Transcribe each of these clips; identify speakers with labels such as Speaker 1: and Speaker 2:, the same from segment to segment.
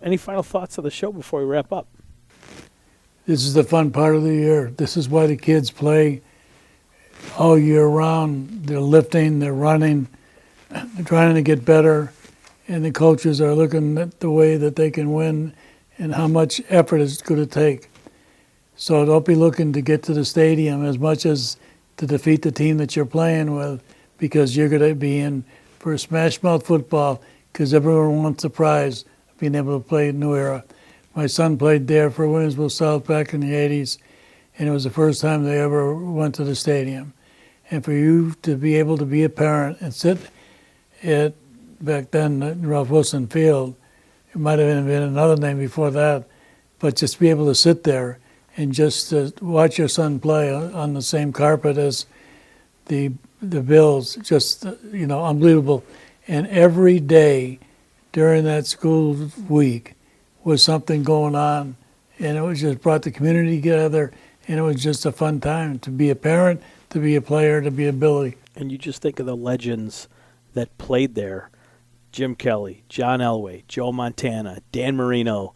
Speaker 1: any final thoughts of the show before we wrap up?
Speaker 2: This is the fun part of the year. This is why the kids play all year round. They're lifting, they're running, they're trying to get better, and the coaches are looking at the way that they can win and how much effort it's going to take. So don't be looking to get to the stadium as much as to defeat the team that you're playing with, because you're going to be in for smash mouth football because everyone wants a prize of being able to play New Era. My son played there for Williamsville South back in the 80s, and it was the first time they ever went to the stadium. And for you to be able to be a parent and sit at, back then, Ralph Wilson Field, it might have been another name before that, but just be able to sit there and just watch your son play on the same carpet as the Bills, just, unbelievable. And every day during that school week was something going on, and it was just brought the community together, and it was just a fun time to be a parent, to be a player, to be a Billy.
Speaker 1: And you just think of the legends that played there: Jim Kelly, John Elway, Joe Montana, Dan Marino,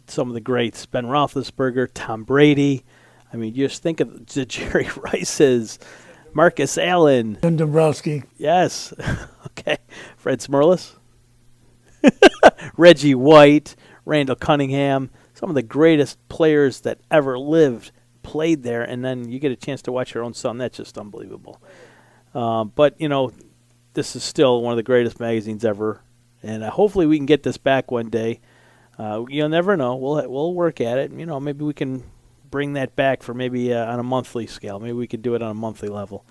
Speaker 1: some of the greats, Ben Roethlisberger, Tom Brady. I mean, you just think of the Jerry Rices, Marcus Allen.
Speaker 2: Jim Dombrowski.
Speaker 1: Yes. Okay. Fred Smirlis. Reggie White, Randall Cunningham, some of the greatest players that ever lived played there, and then you get a chance to watch your own son. That's just unbelievable. But, this is still one of the greatest magazines ever, and hopefully we can get this back one day. You'll never know. We'll work at it. Maybe we can bring that back for maybe on a monthly scale. Maybe we could do it on a monthly level.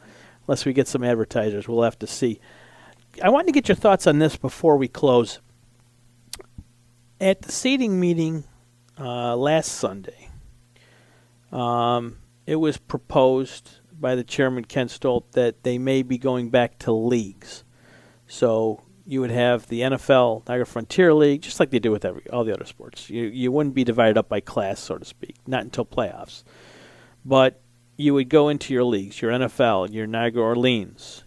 Speaker 1: Unless we get some advertisers, we'll have to see. I wanted to get your thoughts on this before we close. At the seating meeting last Sunday, it was proposed by the chairman, Ken Stolt, that they may be going back to leagues. So you would have the NFL, Niagara Frontier League, just like they do with all the other sports. You wouldn't be divided up by class, so to speak, not until playoffs. But you would go into your leagues, your NFL, your Niagara Orleans,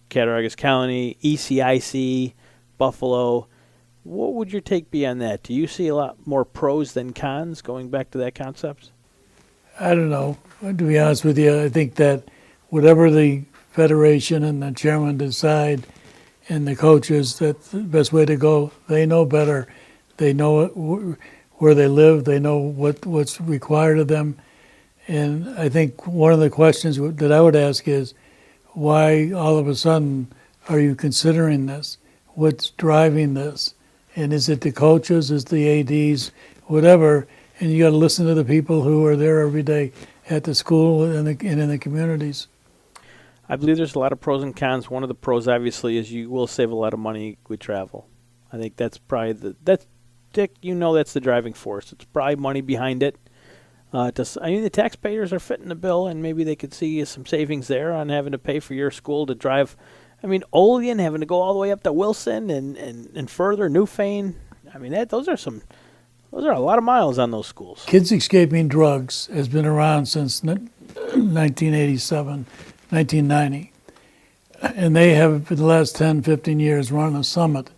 Speaker 1: Cattaraugus County, ECIC, Buffalo. What would your take be on that? Do you see a lot more pros than cons going back to that concept?
Speaker 2: I don't know. To be honest with you, I think that whatever the federation and the chairman decide and the coaches, that's the best way to go. They know better. They know where they live. They know what's required of them. And I think one of the questions that I would ask is, why all of a sudden are you considering this? What's driving this? And is it the coaches, is the ADs, whatever? And you got to listen to the people who are there every day at the school and in the communities.
Speaker 1: I believe there's a lot of pros and cons. One of the pros, obviously, is you will save a lot of money with travel. I think that's probably Dick, that's the driving force. It's probably money behind it. The taxpayers are fitting the bill, and maybe they could see some savings there on having to pay for your school to drive. Olean having to go all the way up to Wilson and further, Newfane. Those are a lot of miles on those schools.
Speaker 2: Kids Escaping Drugs has been around since 1987, 1990. And they have, for the last 10, 15 years, run a summit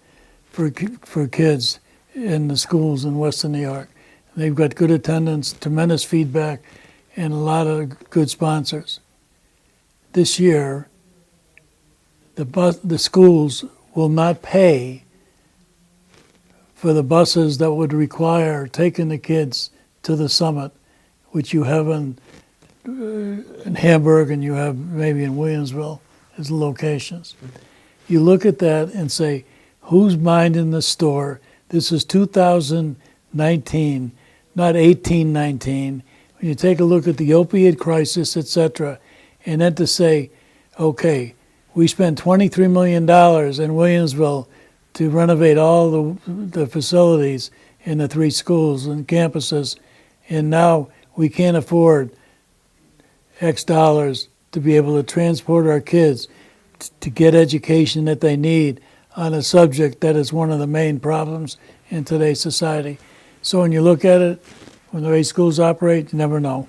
Speaker 2: for kids in the schools in Western New York. They've got good attendance, tremendous feedback, and a lot of good sponsors. This year, the schools will not pay for the buses that would require taking the kids to the summit, which you have in Hamburg and you have maybe in Williamsville as locations. You look at that and say, who's minding the store? This is 2019, not 1819. When you take a look at the opiate crisis, etc., and then to say, okay, we spent $23 million in Williamsville to renovate all the facilities in the 3 schools and campuses, and now we can't afford X dollars to be able to transport our kids to get education that they need on a subject that is one of the main problems in today's society. So when you look at it, when the way schools operate, you never know.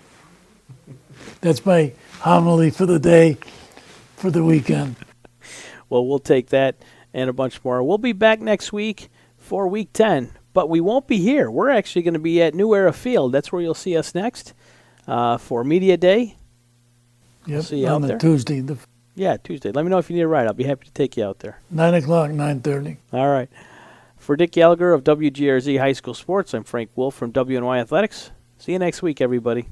Speaker 2: That's my homily for the day, for the weekend.
Speaker 1: Well, we'll take that and a bunch more. We'll be back next week for Week 10. But we won't be here. We're actually going to be at New Era Field. That's where you'll see us next for Media Day.
Speaker 2: Yep,
Speaker 1: see you
Speaker 2: on
Speaker 1: out
Speaker 2: the
Speaker 1: there.
Speaker 2: Tuesday,
Speaker 1: Yeah, Tuesday. Let me know if you need a ride. I'll be happy to take you out there.
Speaker 2: 9 o'clock, 9:30.
Speaker 1: All right. For Dick Gallagher of WGRZ High School Sports, I'm Frank Wolf from WNY Athletics. See you next week, everybody.